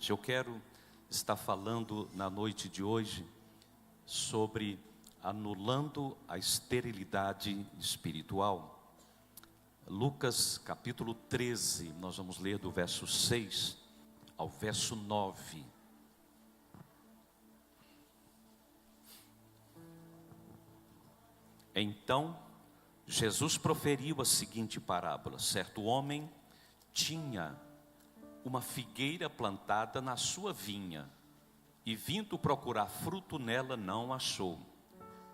noite. Eu quero estar falando na noite de hoje sobre anulando a esterilidade espiritual. Lucas capítulo 13, nós vamos ler do verso 6 ao verso 9. Então, Jesus proferiu a seguinte parábola: certo homem tinha uma figueira plantada na sua vinha, e vindo procurar fruto nela, não achou.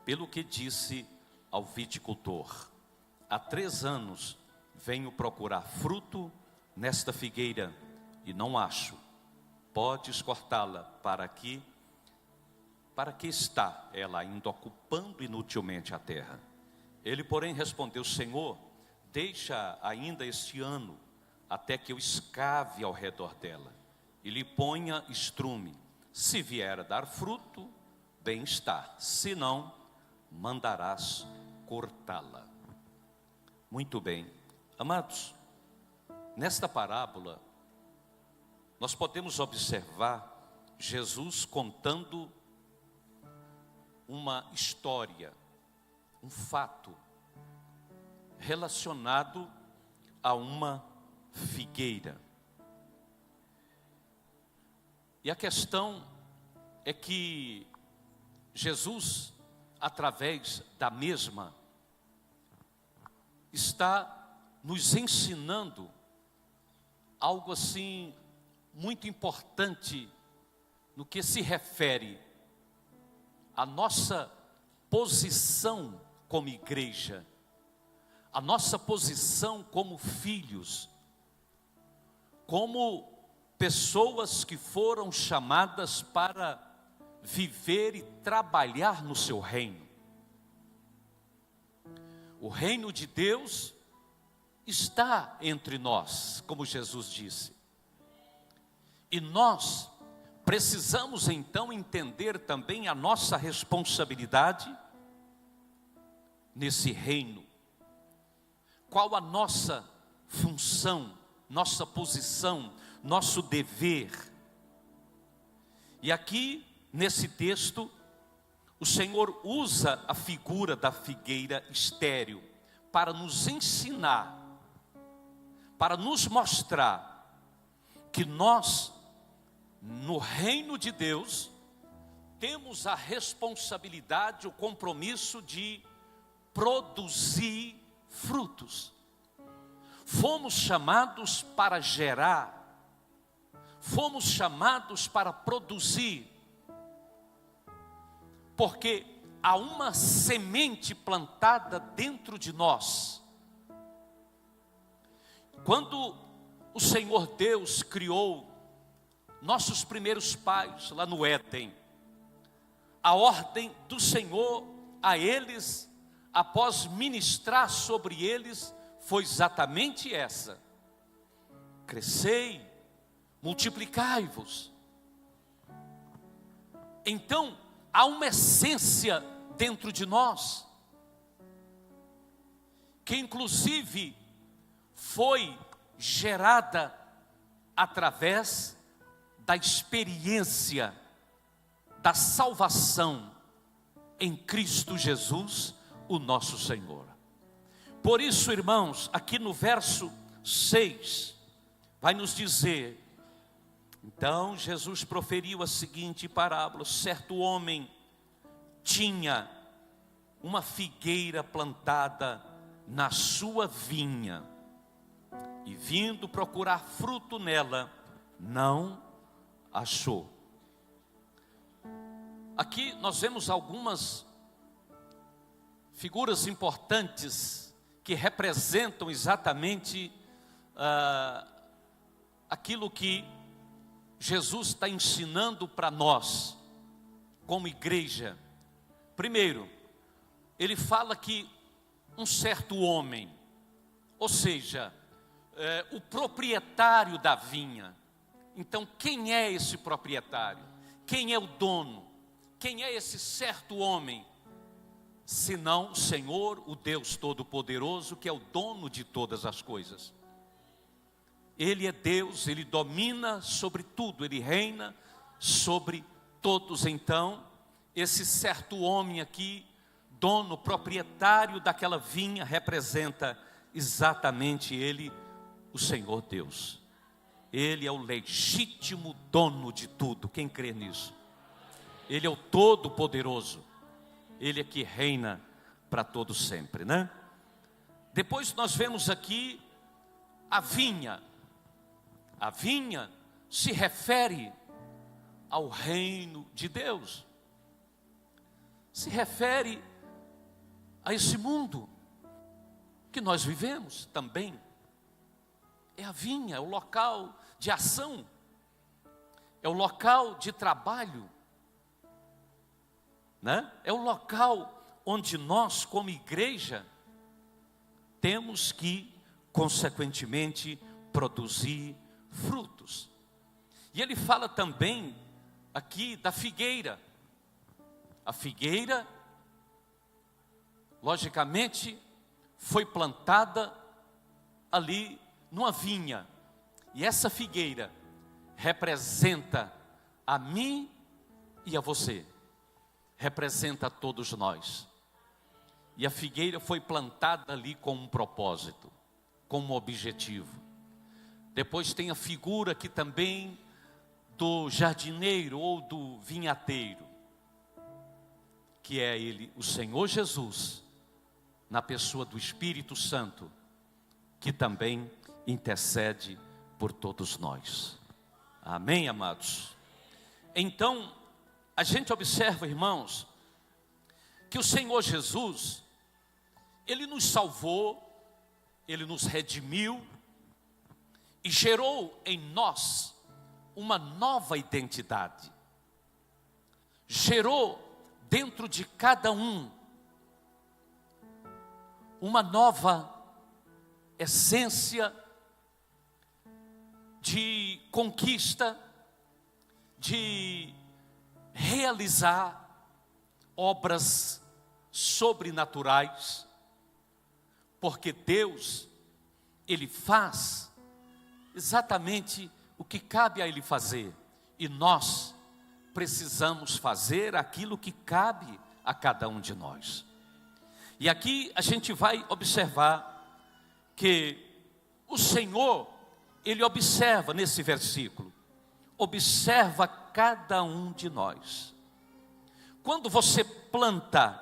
Pelo que disse ao viticultor: há 3 anos venho procurar fruto nesta figueira, e não acho. Podes cortá-la, para que está ela ainda ocupando inutilmente a terra? Ele, porém, respondeu: Senhor, deixa ainda este ano, até que eu escave ao redor dela, e lhe ponha estrume. Se vier a dar fruto, bem está, se não, mandarás cortá-la. Muito bem, amados, nesta parábola, nós podemos observar Jesus contando uma história, um fato relacionado a uma figueira. E a questão é que Jesus, através da mesma, está nos ensinando algo assim muito importante no que se refere à nossa posição como igreja, a nossa posição como filhos, como pessoas que foram chamadas para viver e trabalhar no seu reino. O reino de Deus está entre nós, como Jesus disse. E nós precisamos então entender também a nossa responsabilidade nesse reino. Qual a nossa função, nossa posição, nosso dever. E aqui, nesse texto, o Senhor usa a figura da figueira estéril para nos ensinar, para nos mostrar que nós, no reino de Deus, temos a responsabilidade, o compromisso de produzir frutos. Fomos chamados para gerar, fomos chamados para produzir, porque há uma semente plantada dentro de nós. Quando o Senhor Deus criou nossos primeiros pais lá no Éden, a ordem do Senhor a eles, após ministrar sobre eles, foi exatamente essa: crescei, multiplicai-vos. Então, há uma essência dentro de nós, que inclusive foi gerada através da experiência da salvação em Cristo Jesus, o nosso Senhor. Por isso, irmãos, aqui no verso 6, vai nos dizer: então Jesus proferiu a seguinte parábola: certo homem tinha uma figueira plantada na sua vinha, e vindo procurar fruto nela, não achou. Aqui nós vemos algumas figuras importantes que representam exatamente aquilo que Jesus está ensinando para nós, como igreja. Primeiro, ele fala que um certo homem, ou seja, o proprietário da vinha. Então, quem é esse proprietário? Quem é o dono? Quem é esse certo homem? Senão o Senhor, o Deus Todo-Poderoso, que é o dono de todas as coisas. Ele é Deus, Ele domina sobre tudo, Ele reina sobre todos. Então, esse certo homem aqui, dono, proprietário daquela vinha, representa exatamente Ele, o Senhor Deus. Ele é o legítimo dono de tudo. Quem crê nisso? Ele é o Todo-Poderoso. Ele é que reina para todo sempre, né? Depois nós vemos aqui a vinha. A vinha se refere ao reino de Deus. Se refere a esse mundo que nós vivemos também. É a vinha, é o local de ação, é o local de trabalho, né? É o local onde nós, como igreja, temos que, consequentemente, produzir frutos. E ele fala também aqui da figueira. A figueira, logicamente, foi plantada ali numa vinha. E essa figueira representa a mim e a você. Representa a todos nós. E a figueira foi plantada ali com um propósito, com um objetivo. Depois tem a figura aqui também do jardineiro ou do vinhateiro, que é ele, o Senhor Jesus, na pessoa do Espírito Santo, que também intercede por todos nós. Amém, amados? Então, a gente observa, irmãos, que o Senhor Jesus, Ele nos salvou, Ele nos redimiu e gerou em nós uma nova identidade. Gerou dentro de cada um uma nova essência de conquista, de realizar obras sobrenaturais, porque Deus, Ele faz exatamente o que cabe a Ele fazer, e nós precisamos fazer aquilo que cabe a cada um de nós. E aqui a gente vai observar que o Senhor, Ele observa nesse versículo, observa cada um de nós. Quando você planta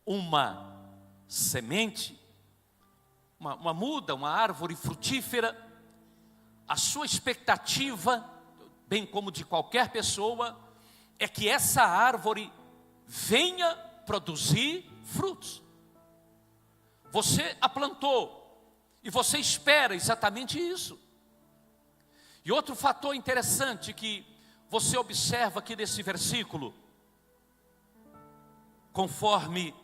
uma semente, uma muda, uma árvore frutífera, a sua expectativa, bem como de qualquer pessoa, é que essa árvore venha produzir frutos. Você a plantou e você espera exatamente isso. E outro fator interessante que você observa aqui nesse versículo, conforme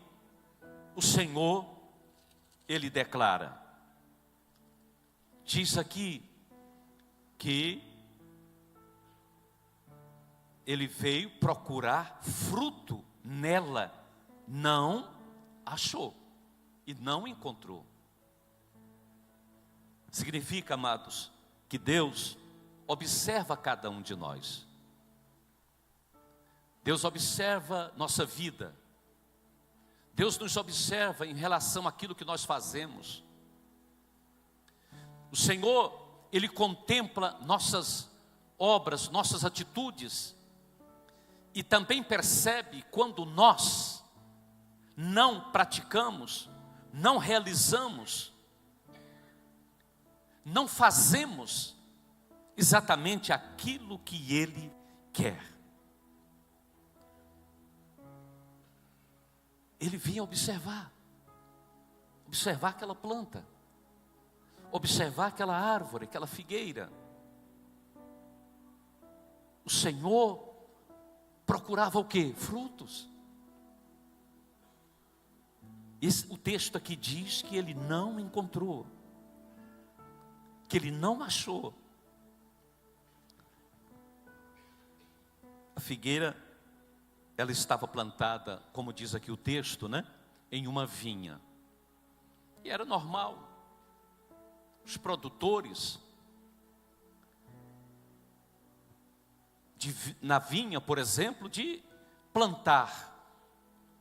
o Senhor, Ele declara, diz aqui que Ele veio procurar fruto nela, não achou e não encontrou. Significa, amados, que Deus observa cada um de nós. Deus observa nossa vida. Deus nos observa em relação àquilo que nós fazemos. O Senhor, Ele contempla nossas obras, nossas atitudes, e também percebe quando nós não praticamos, não realizamos, não fazemos exatamente aquilo que Ele quer. Ele vinha observar aquela planta, observar aquela árvore, aquela figueira. O Senhor procurava o quê? Frutos. O texto aqui diz que ele não encontrou, que ele não achou. A figueira, ela estava plantada, como diz aqui o texto, né? Em uma vinha. E era normal. os produtores na vinha, por exemplo, de plantar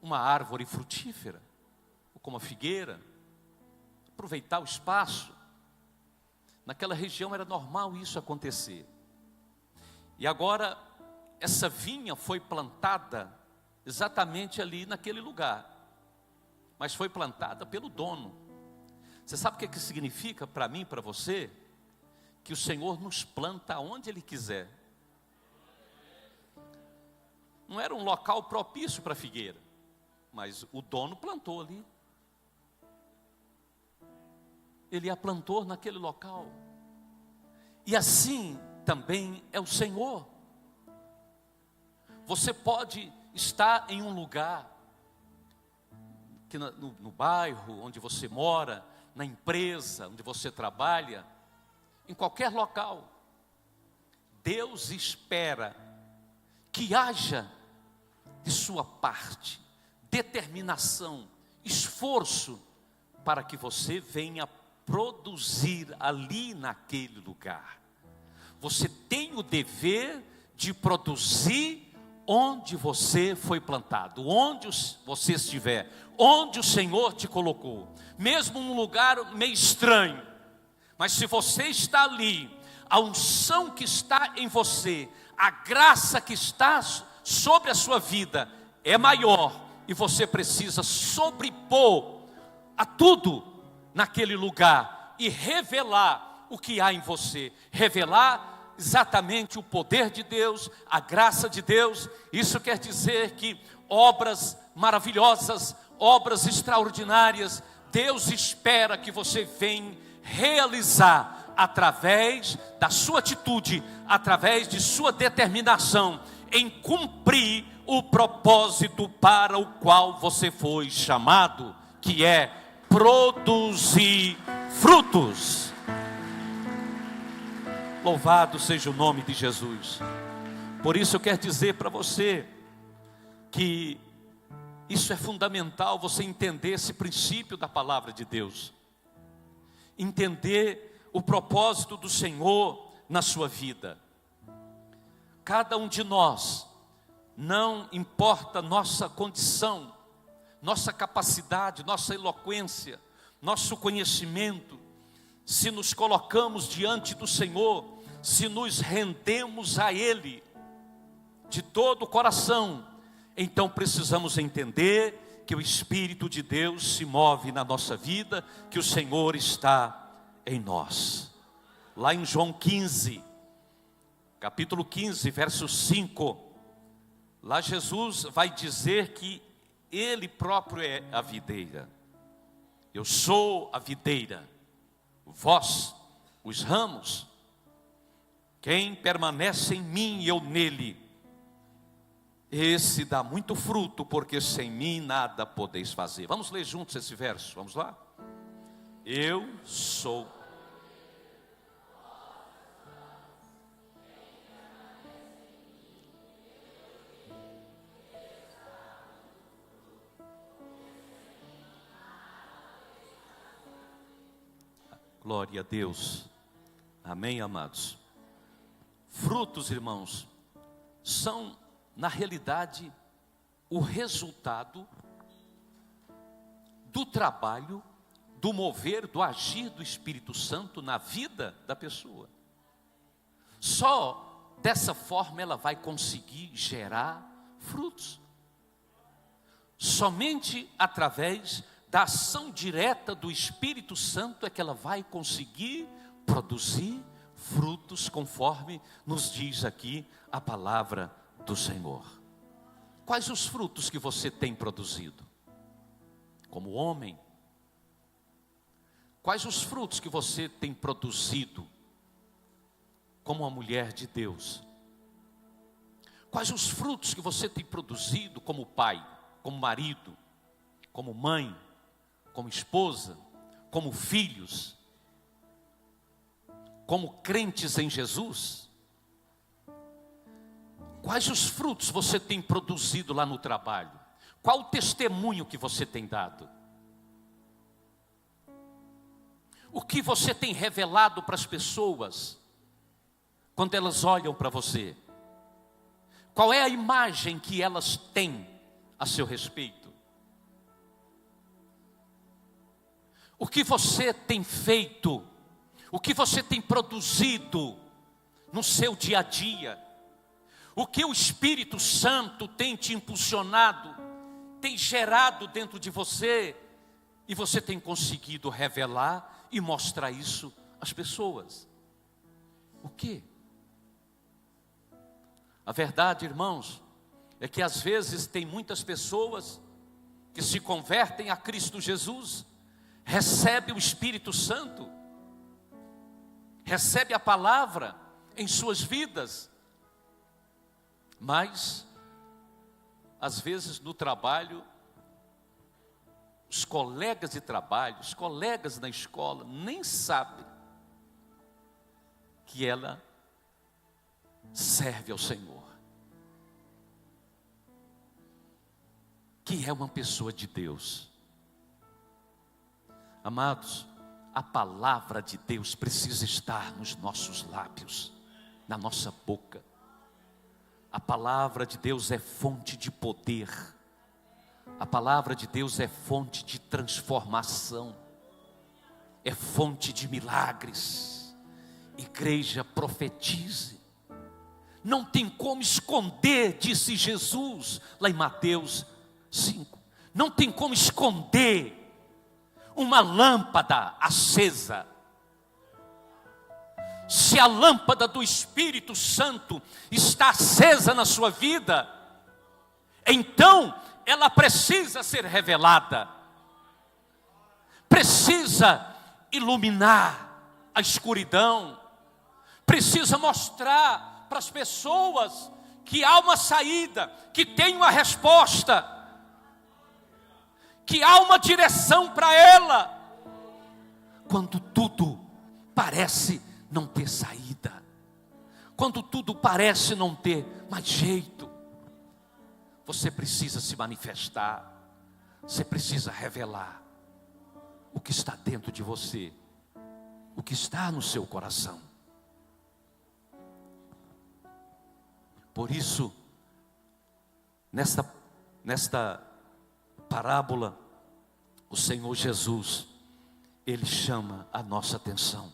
uma árvore frutífera, como a figueira, aproveitar o espaço. Naquela região era normal isso acontecer. E agora, essa vinha foi plantada exatamente ali naquele lugar, mas foi plantada pelo dono. Você sabe o que significa para mim, para você? Que o Senhor nos planta onde Ele quiser. Não era um local propício para a figueira, mas o dono plantou ali. Ele a plantou naquele local. E assim também é o Senhor. Você pode estar em um lugar, que no bairro onde você mora, na empresa onde você trabalha, em qualquer local. Deus espera que haja de sua parte determinação, esforço, para que você venha produzir ali naquele lugar. Você tem o dever de produzir onde você foi plantado, onde você estiver, onde o Senhor te colocou, mesmo num lugar meio estranho, mas se você está ali, a unção que está em você, a graça que está sobre a sua vida é maior, e você precisa sobrepor a tudo naquele lugar e revelar o que há em você, revelar exatamente o poder de Deus, a graça de Deus. Isso quer dizer que obras maravilhosas, obras extraordinárias, Deus espera que você venha realizar através da sua atitude, através de sua determinação em cumprir o propósito para o qual você foi chamado, que é produzir frutos. Louvado seja o nome de Jesus. Por isso eu quero dizer para você que isso é fundamental, você entender esse princípio da palavra de Deus, entender o propósito do Senhor na sua vida. Cada um de nós, não importa nossa condição, nossa capacidade, nossa eloquência, nosso conhecimento, se nos colocamos diante do Senhor, se nos rendemos a Ele de todo o coração, então precisamos entender que o Espírito de Deus se move na nossa vida, que o Senhor está em nós. Lá em João 15, capítulo 15, verso 5, lá Jesus vai dizer que Ele próprio é a videira. Eu sou a videira, vós os ramos. Quem permanece em mim e eu nele, esse dá muito fruto, porque sem mim nada podeis fazer. Vamos ler juntos esse verso, vamos lá? Eu sou. Glória a Deus. Amém, amados. Frutos, irmãos, são, na realidade, o resultado do trabalho, do mover, do agir do Espírito Santo na vida da pessoa. Só dessa forma ela vai conseguir gerar frutos. Somente através da ação direta do Espírito Santo é que ela vai conseguir produzir frutos, conforme nos diz aqui a palavra do Senhor. Quais os frutos que você tem produzido como homem? Quais os frutos que você tem produzido como uma mulher de Deus? Quais os frutos que você tem produzido como pai, como marido, como mãe, como esposa, como filhos, como crentes em Jesus? Quais os frutos você tem produzido lá no trabalho? Qual o testemunho que você tem dado? O que você tem revelado para as pessoas quando elas olham para você? Qual é a imagem que elas têm a seu respeito? O que você tem feito? O que você tem produzido no seu dia a dia? O que o Espírito Santo tem te impulsionado, tem gerado dentro de você, e você tem conseguido revelar e mostrar isso às pessoas? O quê? A verdade, irmãos, é que às vezes tem muitas pessoas que se convertem a Cristo Jesus, recebem o Espírito Santo, recebem a palavra em suas vidas, mas às vezes no trabalho, os colegas de trabalho, os colegas na escola nem sabem que ela serve ao Senhor, que é uma pessoa de Deus. Amados, a palavra de Deus precisa estar nos nossos lábios, na nossa boca. A palavra de Deus é fonte de poder. A palavra de Deus é fonte de transformação, é fonte de milagres. Igreja, profetize. Não tem como esconder, disse Jesus lá em Mateus 5. Não tem como esconder uma lâmpada acesa. Se a lâmpada do Espírito Santo está acesa na sua vida, então ela precisa ser revelada, precisa iluminar a escuridão, precisa mostrar para as pessoas que há uma saída, que tem uma resposta, que há uma direção para ela, quando tudo parece não ter saída, quando tudo parece não ter mais jeito. Você precisa se manifestar, você precisa revelar o que está dentro de você, o que está no seu coração. Por isso, nesta parábola, o Senhor Jesus, Ele chama a nossa atenção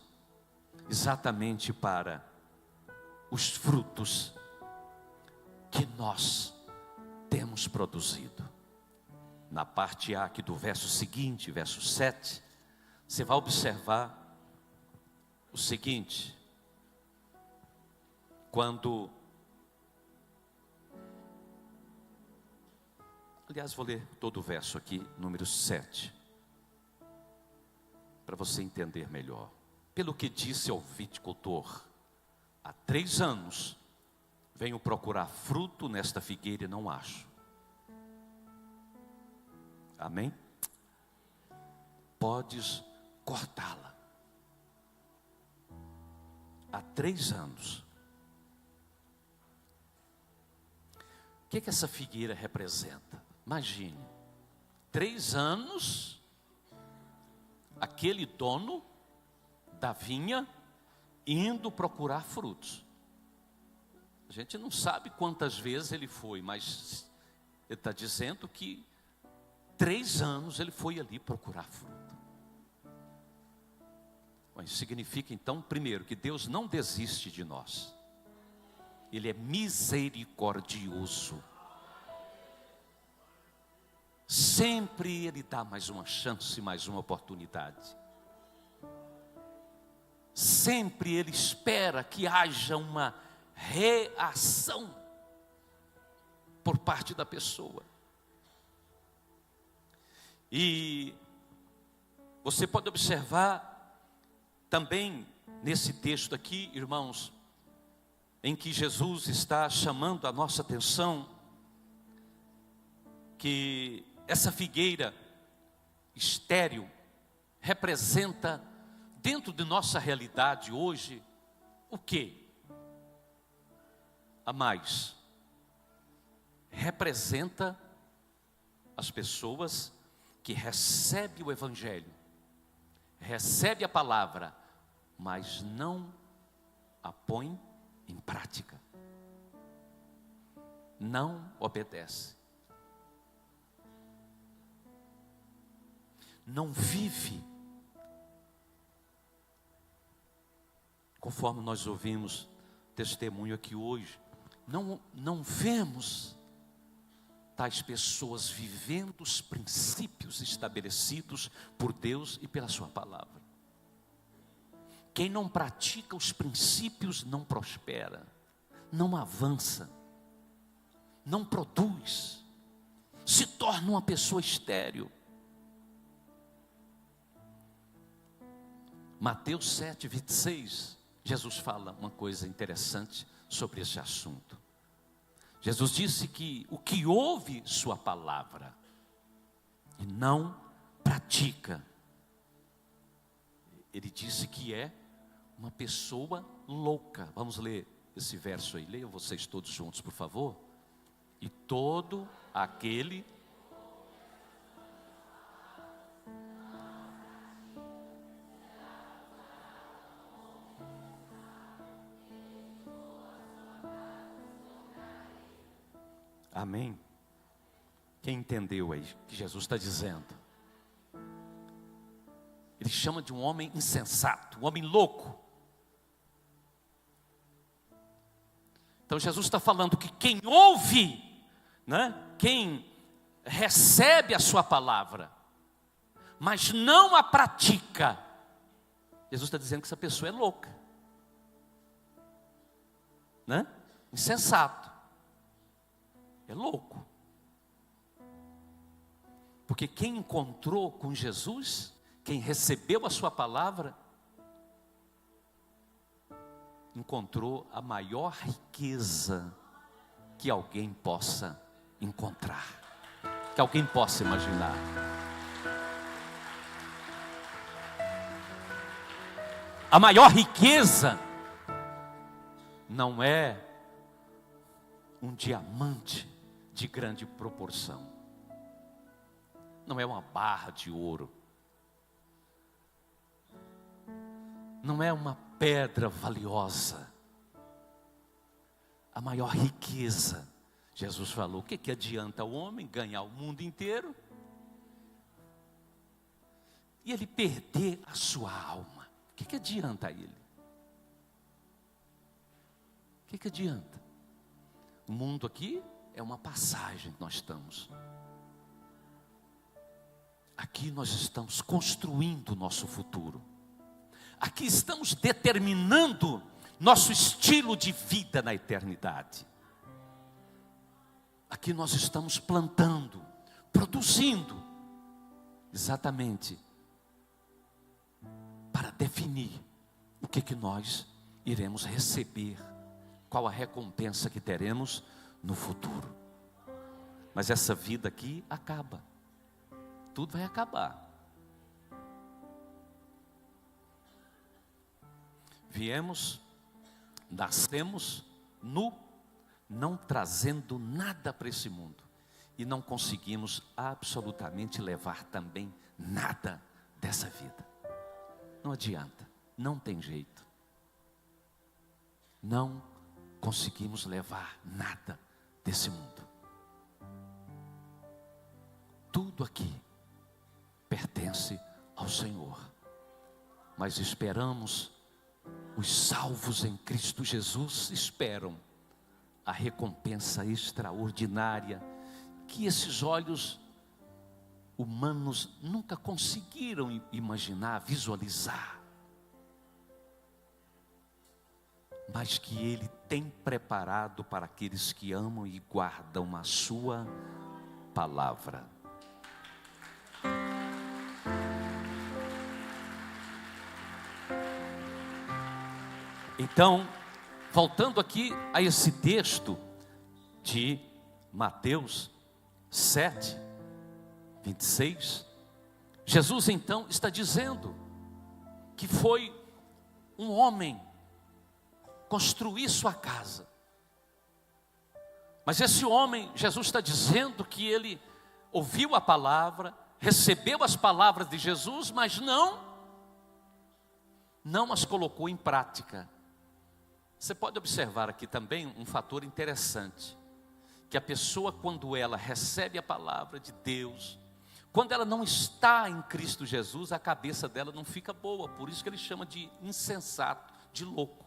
exatamente para os frutos que nós temos produzido. Na parte A aqui do verso seguinte, verso 7, você vai observar o seguinte: aliás, vou ler todo o verso aqui, número 7, para você entender melhor. Pelo que disse ao viticultor, há 3 anos venho procurar fruto nesta figueira e não acho. Amém? Podes cortá-la. Há 3 anos. O que essa figueira representa? Imagine, 3 anos, aquele dono da vinha indo procurar frutos. A gente não sabe quantas vezes ele foi, mas ele está dizendo que 3 anos ele foi ali procurar fruto. Bom, isso significa então, primeiro, que Deus não desiste de nós. Ele é misericordioso. Sempre Ele dá mais uma chance, mais uma oportunidade. Sempre Ele espera que haja uma reação por parte da pessoa. E você pode observar também nesse texto aqui, irmãos, em que Jesus está chamando a nossa atenção, que essa figueira estéril representa, dentro de nossa realidade hoje, o quê? A mais, representa as pessoas que recebem o Evangelho, recebe a palavra, mas não a põe em prática, não obedece, não vive conforme nós ouvimos testemunho aqui hoje. Não vemos tais pessoas vivendo os princípios estabelecidos por Deus e pela sua palavra. Quem não pratica os princípios não prospera, não avança, não produz, se torna uma pessoa estéril. Mateus 7, 26, Jesus fala uma coisa interessante sobre esse assunto. Jesus disse que o que ouve sua palavra e não pratica, ele disse que é uma pessoa louca. Vamos ler esse verso aí, leiam vocês todos juntos, por favor. E todo aquele Amém? Quem entendeu aí o que Jesus está dizendo? Ele chama de um homem insensato, um homem louco. Então Jesus está falando que quem ouve, né, quem recebe a sua palavra, mas não a pratica, Jesus está dizendo que essa pessoa é louca, né? Insensato. É louco. Porque quem encontrou com Jesus, quem recebeu a sua palavra, encontrou a maior riqueza que alguém possa encontrar, que alguém possa imaginar. A maior riqueza não é um diamante de grande proporção, não é uma barra de ouro, não é uma pedra valiosa. A maior riqueza, Jesus falou, o que adianta o homem ganhar o mundo inteiro e ele perder a sua alma? O que adianta a ele? O que adianta? O mundo aqui é uma passagem que nós estamos. Aqui nós estamos construindo o nosso futuro. Aqui estamos determinando nosso estilo de vida na eternidade. Aqui nós estamos plantando, produzindo, exatamente para definir o que nós iremos receber, qual a recompensa que teremos no futuro. Mas essa vida aqui acaba, tudo vai acabar. Viemos, nascemos nu, não trazendo nada para esse mundo, e não conseguimos absolutamente levar também nada dessa vida. Não adianta, não tem jeito. Não conseguimos levar nada desse mundo. Tudo aqui pertence ao Senhor, mas esperamos, os salvos em Cristo Jesus esperam a recompensa extraordinária que esses olhos humanos nunca conseguiram imaginar, visualizar, mas que Ele tem preparado para aqueles que amam e guardam a sua palavra. Então, voltando aqui a esse texto de Mateus 7, 26, Jesus então está dizendo que foi um homem construir sua casa. Mas esse homem, Jesus está dizendo que ele ouviu a palavra, recebeu as palavras de Jesus, mas não não as colocou em prática. Você pode observar aqui também um fator interessante, que a pessoa, quando ela recebe a palavra de Deus, quando ela não está em Cristo Jesus, a cabeça dela não fica boa. Por isso que ele chama de insensato, de louco.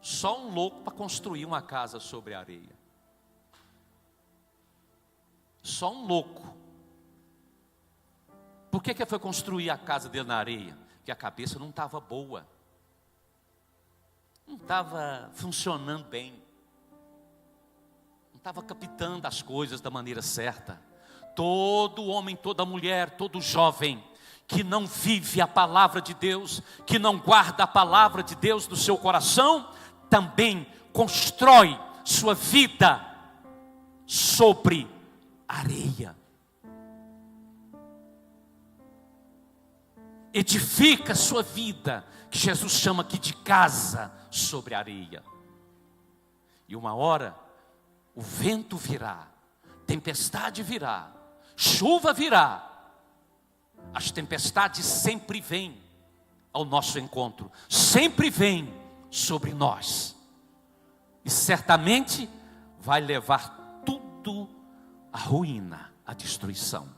Só um louco para construir uma casa sobre a areia. Só um louco. Por que foi construir a casa dele na areia? Porque a cabeça não estava boa. Não estava funcionando bem. Não estava captando as coisas da maneira certa. Todo homem, toda mulher, todo jovem que não vive a palavra de Deus, que não guarda a palavra de Deus no seu coração, também constrói sua vida sobre areia. Edifica sua vida, que Jesus chama aqui de casa sobre areia. E uma hora o vento virá, tempestade virá, chuva virá. As tempestades sempre vêm ao nosso encontro, sempre vêm sobre nós. E certamente vai levar tudo à ruína, à destruição.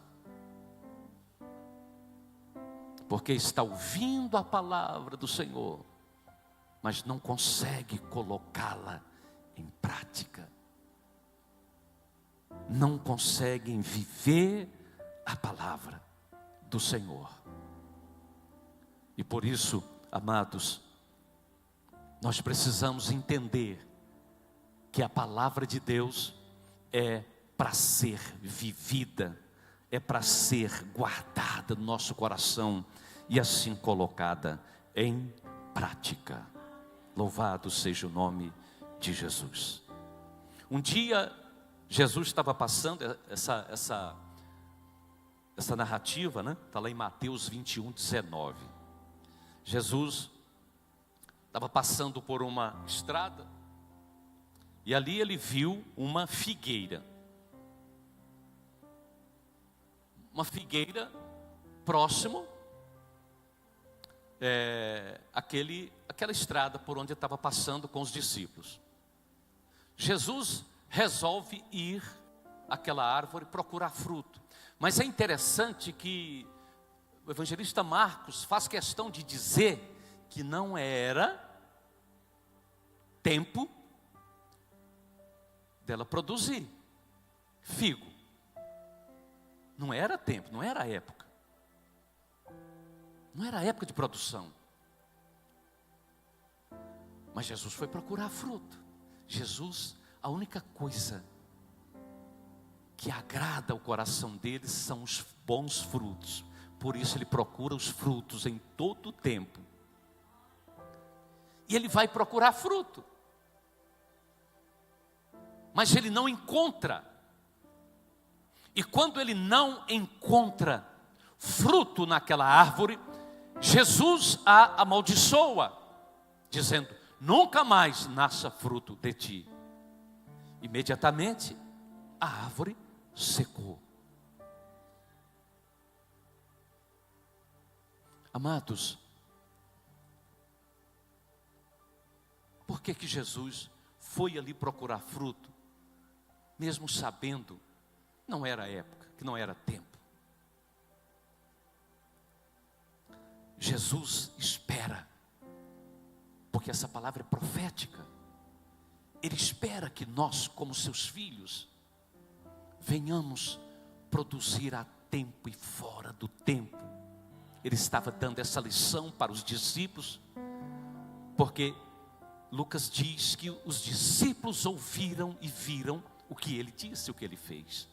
Porque está ouvindo a palavra do Senhor, mas não consegue colocá-la em prática. Não conseguem viver a palavra do Senhor. E por isso, amados, nós precisamos entender que a palavra de Deus é para ser vivida, é para ser guardada no nosso coração e assim colocada em prática. Louvado seja o nome de Jesus. Um dia Jesus estava passando essa narrativa, né? Está lá em Mateus 21, 19. Jesus estava passando por uma estrada e ali ele viu uma figueira. Uma figueira próximo aquela estrada por onde ele estava passando com os discípulos. Jesus resolve ir àquela árvore procurar fruto. Mas é interessante que o evangelista Marcos faz questão de dizer que não era tempo dela produzir figo. Não era tempo, não era época. Não era época de produção. Mas Jesus foi procurar fruto. Jesus, a única coisa que agrada o coração dele são os bons frutos. Por isso ele procura os frutos em todo o tempo. E ele vai procurar fruto. Mas ele não encontra. E quando ele não encontra fruto naquela árvore, Jesus a amaldiçoa, dizendo: nunca mais nasça fruto de ti. Imediatamente a árvore secou. Amados, por que Jesus foi ali procurar fruto, mesmo sabendo não era época, que não era tempo? Jesus espera, porque essa palavra é profética. Ele espera que nós, como seus filhos, venhamos produzir a tempo e fora do tempo. Ele estava dando essa lição para os discípulos, porque Lucas diz que os discípulos ouviram e viram o que ele disse, o que ele fez.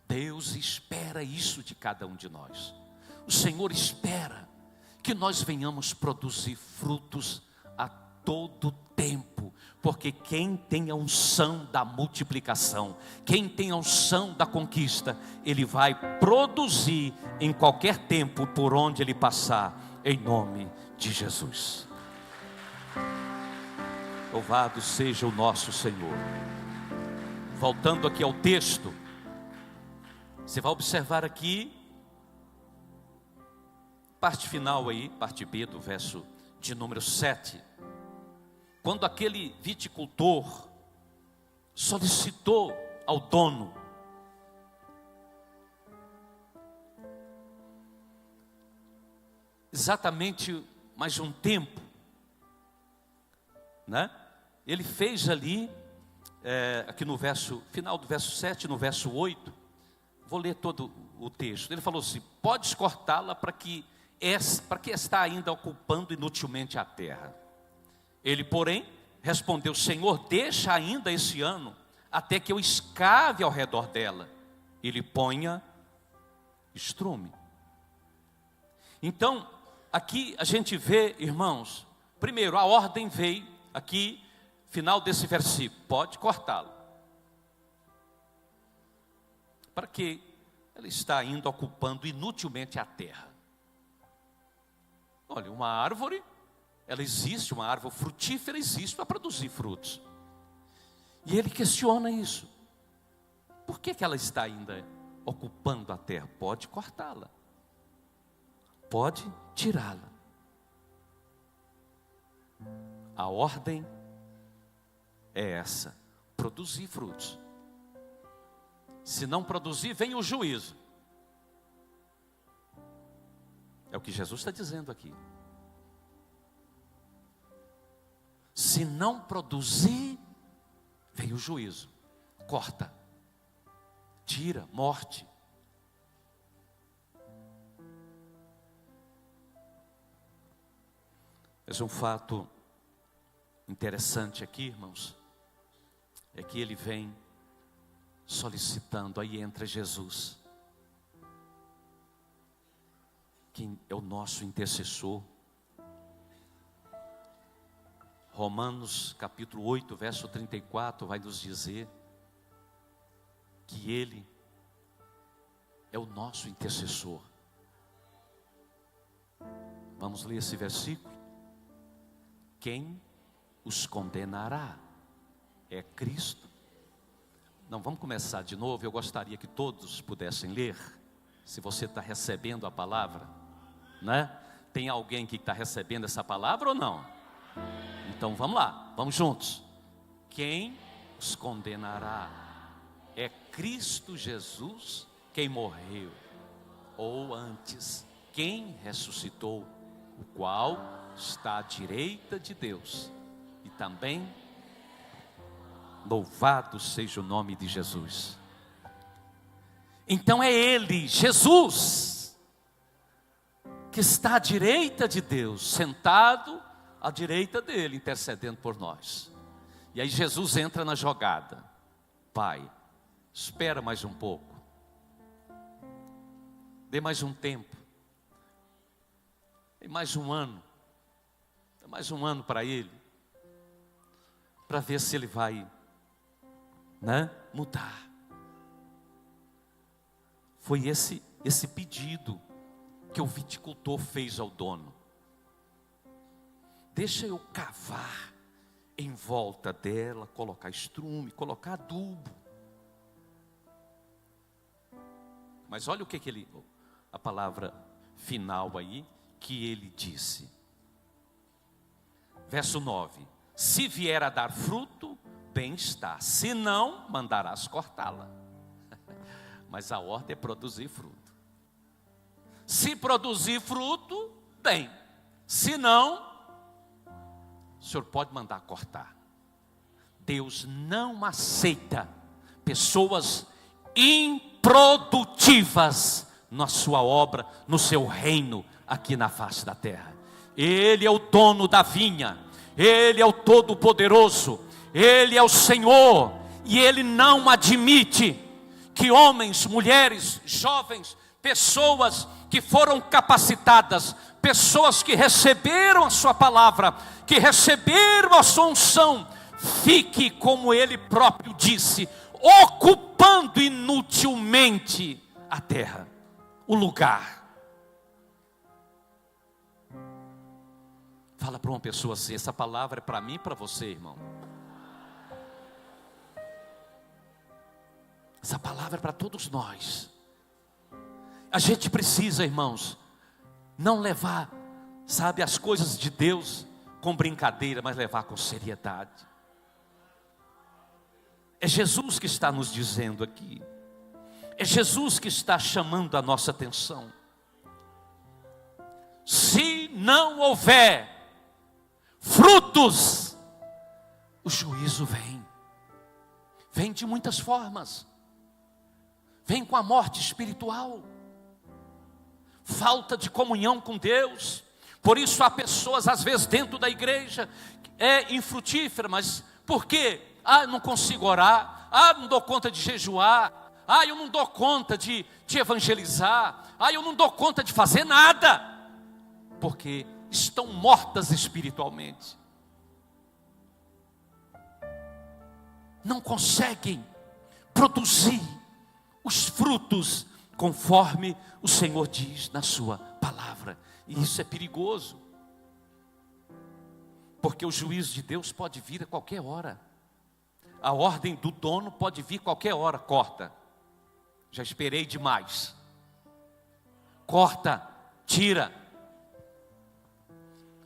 Deus espera isso de cada um de nós. O Senhor espera que nós venhamos produzir frutos a todo tempo, porque quem tem a unção da multiplicação, quem tem a unção da conquista, ele vai produzir em qualquer tempo por onde ele passar, em nome de Jesus. Louvado seja o nosso Senhor. Voltando aqui ao texto, você vai observar aqui parte final aí, parte B do verso de número 7. Quando aquele viticultor solicitou ao dono exatamente mais um tempo, né? Ele fez ali, aqui no verso, final do verso 7, no verso 8, vou ler todo o texto. Ele falou assim: podes cortá-la para que está ainda ocupando inutilmente a terra. Ele, porém, respondeu: Senhor, deixa ainda esse ano, até que eu escave ao redor dela e lhe ponha estrume. Então, aqui a gente vê, irmãos, primeiro, a ordem veio aqui, final desse versículo: pode cortá-la. Para que ela está ainda ocupando inutilmente a terra. Olha, uma árvore, ela existe, uma árvore frutífera existe para produzir frutos. E ele questiona isso. Por que ela está ainda ocupando a terra? Pode cortá-la. Pode tirá-la. A ordem é essa: produzir frutos. Se não produzir, vem o juízo. É o que Jesus está dizendo aqui. Se não produzir, vem o juízo. Corta, tira, morte. Mas um fato interessante aqui, irmãos, é que ele vem solicitando, aí entra Jesus, que é o nosso intercessor. Romanos capítulo 8, verso 34 vai nos dizer que ele é o nosso intercessor. Vamos ler esse versículo. Quem os condenará? É Cristo. Não, vamos começar de novo. Eu gostaria que todos pudessem ler. Se você está recebendo a palavra, né? Tem alguém que está recebendo essa palavra ou não? Então vamos lá, vamos juntos. Quem os condenará? É Cristo Jesus quem morreu, ou antes, quem ressuscitou, o qual está à direita de Deus, e também louvado seja o nome de Jesus. Então é Ele, Jesus, que está à direita de Deus, sentado à direita dele, intercedendo por nós. E aí Jesus entra na jogada. Pai, espera mais um pouco, dê mais um tempo, dê mais um ano, dê mais um ano para ele, para ver se ele vai, né, mudar. Foi esse pedido que o viticultor fez ao dono. Deixa eu cavar em volta dela, colocar estrume, colocar adubo. Mas olha o que ele, a palavra final aí, que ele disse. Verso 9: se vier a dar fruto, bem está, se não, mandarás cortá-la. Mas a ordem é produzir fruto. Se produzir fruto, bem. Se não, o Senhor pode mandar cortar. Deus não aceita pessoas improdutivas na sua obra, no seu reino, aqui na face da terra. Ele é o dono da vinha, Ele é o Todo-Poderoso, Ele é o Senhor, e Ele não admite que homens, mulheres, jovens, pessoas que foram capacitadas, pessoas que receberam a sua palavra, que receberam a sua unção, fique, como ele próprio disse, ocupando inutilmente a terra, o lugar. Fala para uma pessoa assim: essa palavra é para mim e para você, irmão. Essa palavra é para todos nós. A gente precisa, irmãos, Não levar, sabe, as coisas de Deus com brincadeira, mas levar com seriedade. É Jesus que está nos dizendo aqui. É Jesus que está chamando a nossa atenção. Se não houver frutos, o juízo vem. Vem de muitas formas. Vem com a morte espiritual. Falta de comunhão com Deus. Por isso há pessoas, às vezes, dentro da igreja, infrutífera, mas por quê? Eu não consigo orar. Não dou conta de jejuar. Eu não dou conta de evangelizar. Eu não dou conta de fazer nada. Porque estão mortas espiritualmente. Não conseguem produzir os frutos conforme o Senhor diz na sua palavra. E isso é perigoso. Porque o juízo de Deus pode vir a qualquer hora. A ordem do dono pode vir a qualquer hora. Corta. Já esperei demais. Corta, tira.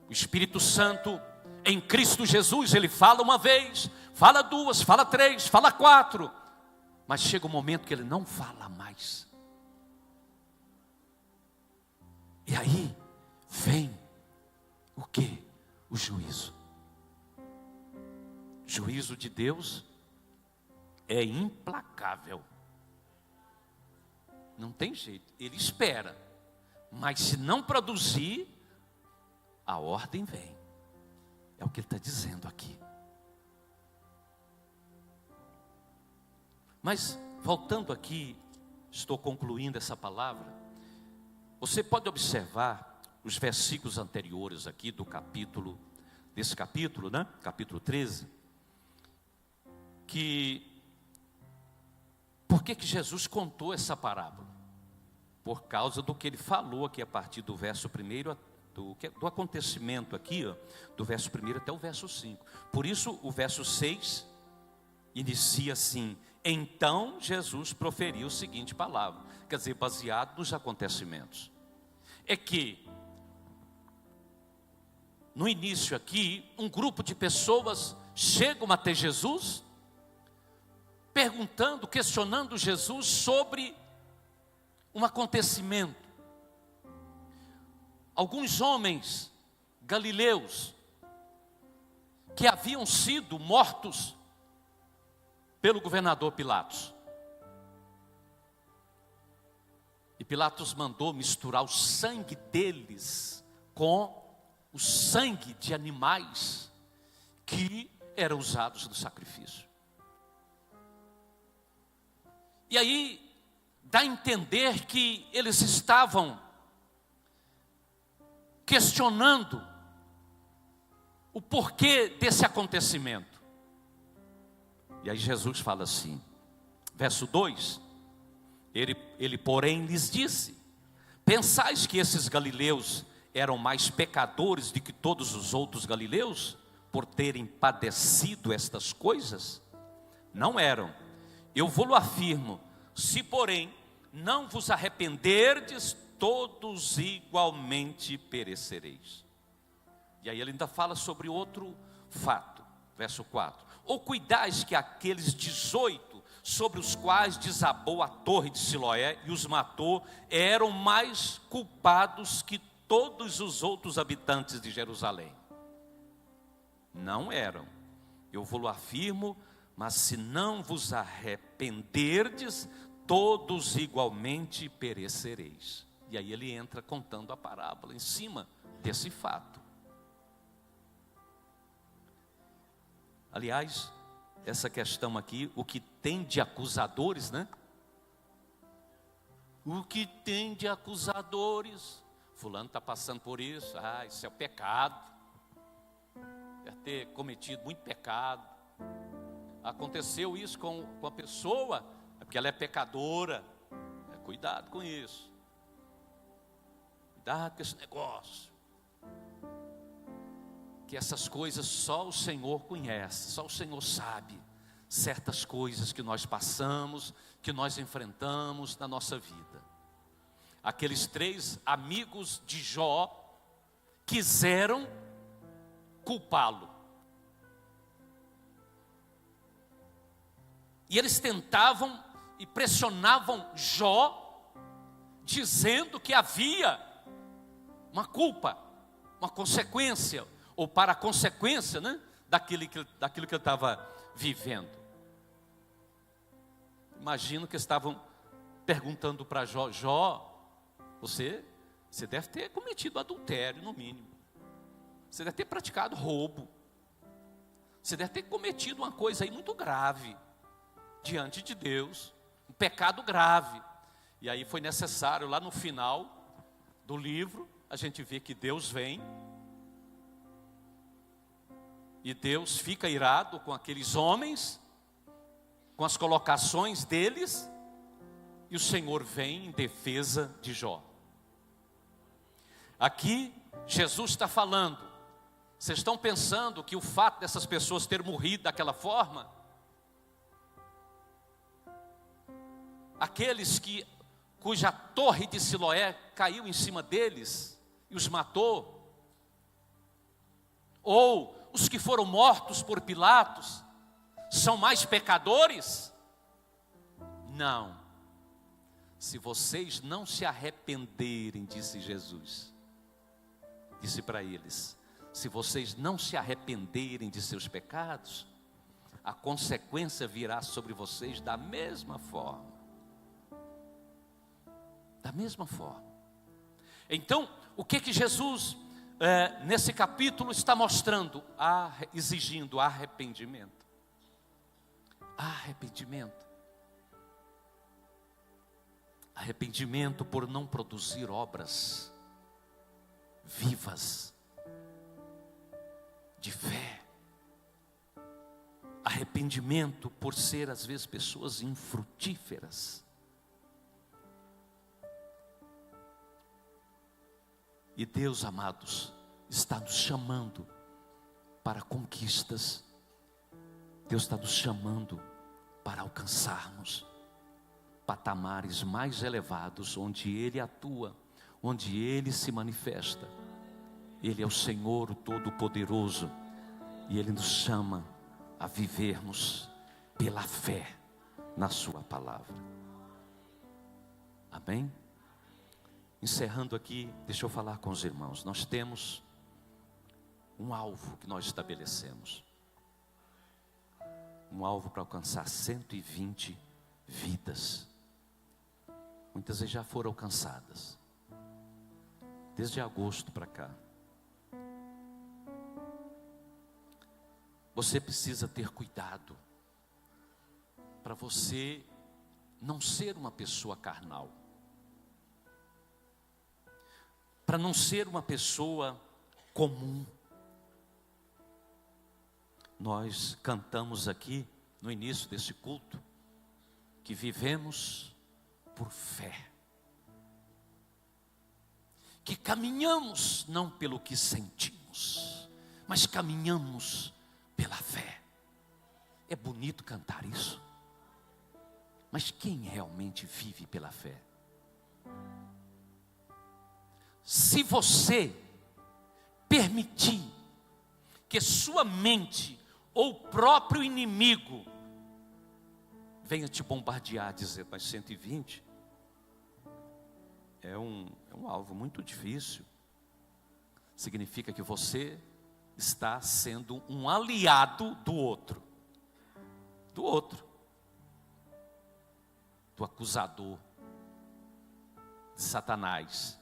O Espírito Santo em Cristo Jesus, ele fala uma vez, fala duas, fala três, fala quatro, mas chega um momento que ele não fala mais. E aí vem o que? O juízo. O juízo de Deus é implacável. Não tem jeito, ele espera, mas se não produzir, a ordem vem. É o que ele está dizendo aqui. Mas, voltando aqui, estou concluindo essa palavra. Você pode observar os versículos anteriores aqui desse capítulo, né? Capítulo 13. Por que Jesus contou essa parábola? Por causa do que ele falou aqui a partir do verso 1 do acontecimento aqui, do verso 1 até o verso 5. Por isso o verso 6 inicia assim: então Jesus proferiu a seguinte palavra, quer dizer, baseado nos acontecimentos. É que no início aqui, um grupo de pessoas chegam até Jesus, perguntando, questionando Jesus sobre um acontecimento. Alguns homens galileus que haviam sido mortos pelo governador Pilatos. E Pilatos mandou misturar o sangue deles com o sangue de animais que eram usados no sacrifício. E aí dá a entender que eles estavam questionando o porquê desse acontecimento. E aí Jesus fala assim, verso 2, ele porém lhes disse: pensais que esses galileus eram mais pecadores do que todos os outros galileus, por terem padecido estas coisas? Não eram. Eu vou-lo afirmo, se porém não vos arrependerdes, todos igualmente perecereis. E aí ele ainda fala sobre outro fato, verso 4. Ou cuidais que aqueles 18, sobre os quais desabou a torre de Siloé e os matou, eram mais culpados que todos os outros habitantes de Jerusalém? Não eram. Eu vou-lo afirmo, mas se não vos arrependerdes, todos igualmente perecereis. E aí ele entra contando a parábola em cima desse fato. Aliás, essa questão aqui, o que tem de acusadores, né? O que tem de acusadores? Fulano está passando por isso. Isso é o pecado. Deve ter cometido muito pecado. Aconteceu isso com a pessoa, é porque ela é pecadora. Cuidado com isso. Cuidado com esse negócio. Que essas coisas só o Senhor conhece, só o Senhor sabe. Certas coisas que nós passamos, que nós enfrentamos na nossa vida. aqueles 3 amigos de Jó quiseram culpá-lo. E eles tentavam e pressionavam Jó, dizendo que havia uma culpa, uma consequência, ou para a consequência, né, daquilo que ele estava vivendo. Imagino que estavam perguntando para Jó: Jó, você deve ter cometido adultério, no mínimo. Você deve ter praticado roubo. Você deve ter cometido uma coisa aí muito grave diante de Deus, um pecado grave. E aí foi necessário, lá no final do livro, a gente vê que Deus vem, e Deus fica irado com aqueles homens, com as colocações deles, e o Senhor vem em defesa de Jó. Aqui Jesus está falando: vocês estão pensando que o fato dessas pessoas terem morrido daquela forma, aqueles cuja torre de Siloé caiu em cima deles e os matou, ou os que foram mortos por Pilatos, são mais pecadores? Não. Se vocês não se arrependerem, disse Jesus, disse para eles, se vocês não se arrependerem de seus pecados, a consequência virá sobre vocês da mesma forma. Da mesma forma. Então, o que Jesus, nesse capítulo, está mostrando? Exigindo arrependimento. Arrependimento. Arrependimento por não produzir obras vivas de fé. Arrependimento por ser, às vezes, pessoas infrutíferas. E Deus, amados, está nos chamando para conquistas. Deus está nos chamando para alcançarmos patamares mais elevados, onde Ele atua, onde Ele se manifesta. Ele é o Senhor, o Todo-Poderoso, e Ele nos chama a vivermos pela fé na Sua palavra. Amém? Encerrando aqui, deixa eu falar com os irmãos. Nós temos um alvo que nós estabelecemos. Um alvo para alcançar 120 vidas. Muitas vezes já foram alcançadas. Desde agosto para cá. Você precisa ter cuidado para você não ser uma pessoa carnal. Para não ser uma pessoa comum. Nós cantamos aqui no início desse culto que vivemos por fé, que caminhamos não pelo que sentimos, mas caminhamos pela fé. É bonito cantar isso, mas quem realmente vive pela fé? Se você permitir que sua mente ou o próprio inimigo venha te bombardear, dizer, mas 120 é um alvo muito difícil. Significa que você está sendo um aliado do outro. Do acusador, de Satanás.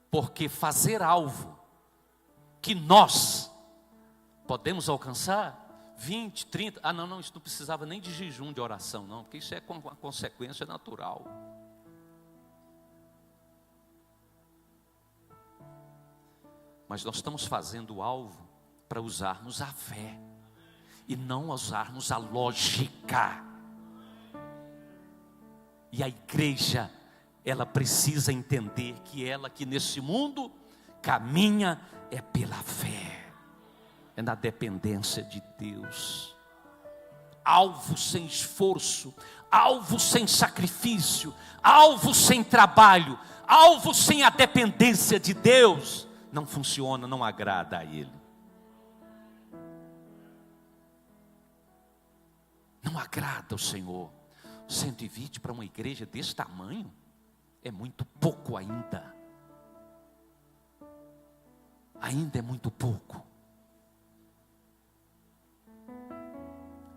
Porque fazer alvo que nós podemos alcançar 20, 30, não, isso não precisava nem de jejum, de oração, não, porque isso é uma consequência natural. Mas nós estamos fazendo o alvo para usarmos a fé e não usarmos a lógica. E a igreja, ela precisa entender que ela que nesse mundo caminha é pela fé. É na dependência de Deus. Alvo sem esforço, alvo sem sacrifício, alvo sem trabalho, alvo sem a dependência de Deus, não funciona, não agrada a Ele. Não agrada ao Senhor. 120 para uma igreja desse tamanho é muito pouco ainda. Ainda é muito pouco.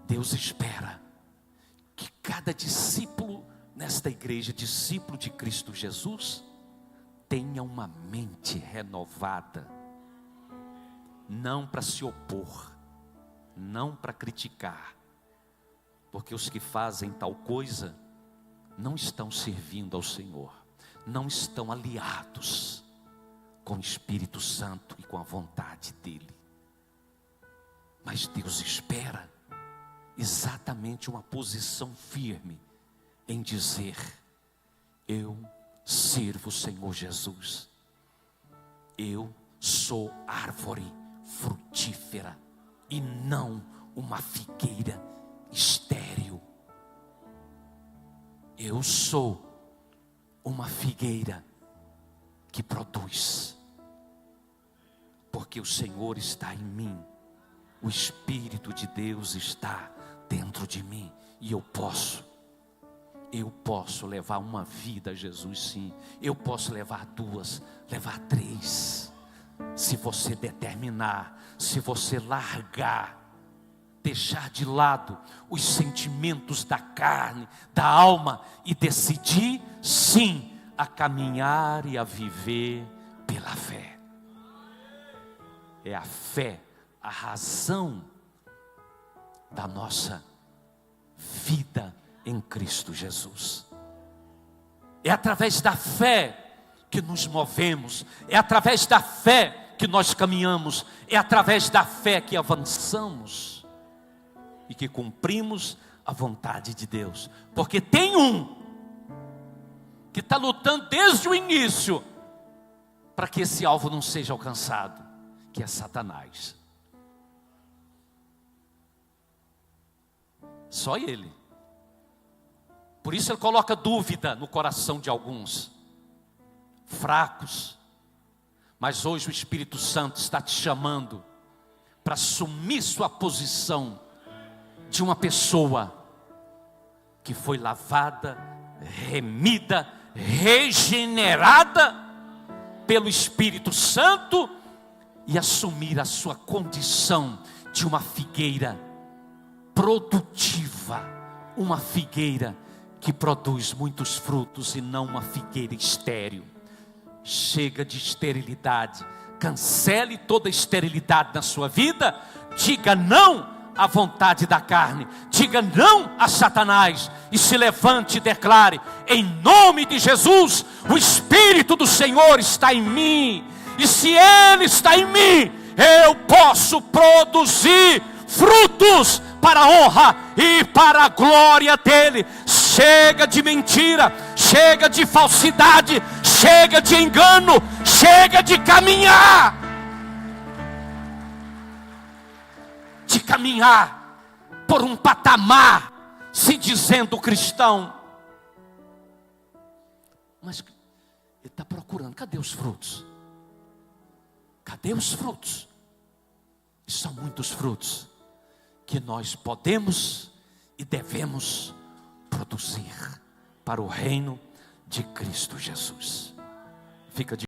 Deus espera que cada discípulo nesta igreja, discípulo de Cristo Jesus, tenha uma mente renovada, não para se opor, não para criticar, porque os que fazem tal coisa não estão servindo ao Senhor, não estão aliados com o Espírito Santo e com a vontade dEle. Mas Deus espera exatamente uma posição firme em dizer: eu sirvo o Senhor Jesus, eu sou árvore frutífera e não uma figueira estéril. Eu sou uma figueira que produz, porque o Senhor está em mim, o Espírito de Deus está dentro de mim, e eu posso levar uma vida a Jesus, sim. Eu posso levar 2, levar 3, se você determinar, se você largar, deixar de lado os sentimentos da carne, da alma, e decidir, sim, a caminhar e a viver pela fé. É a fé, a razão da nossa vida em Cristo Jesus. É através da fé que nos movemos, é através da fé que nós caminhamos, é através da fé que avançamos e que cumprimos a vontade de Deus. Porque tem um que está lutando desde o início para que esse alvo não seja alcançado, que é Satanás. Só ele. Por isso ele coloca dúvida no coração de alguns, fracos. Mas hoje o Espírito Santo está te chamando para assumir sua posição de uma pessoa que foi lavada, remida, regenerada pelo Espírito Santo, e assumir a sua condição de uma figueira produtiva, uma figueira que produz muitos frutos e não uma figueira estéril. Chega de esterilidade, cancele toda esterilidade na sua vida, diga não à vontade da carne, diga não a Satanás, e se levante e declare: em nome de Jesus, o Espírito do Senhor está em mim, e se Ele está em mim, eu posso produzir frutos para a honra e para a glória dEle. Chega de mentira, chega de falsidade, chega de engano, chega de caminhar. De caminhar por um patamar, se dizendo cristão. Mas ele está procurando, cadê os frutos? Cadê os frutos? E são muitos frutos que nós podemos e devemos produzir para o reino de Cristo Jesus. Fica de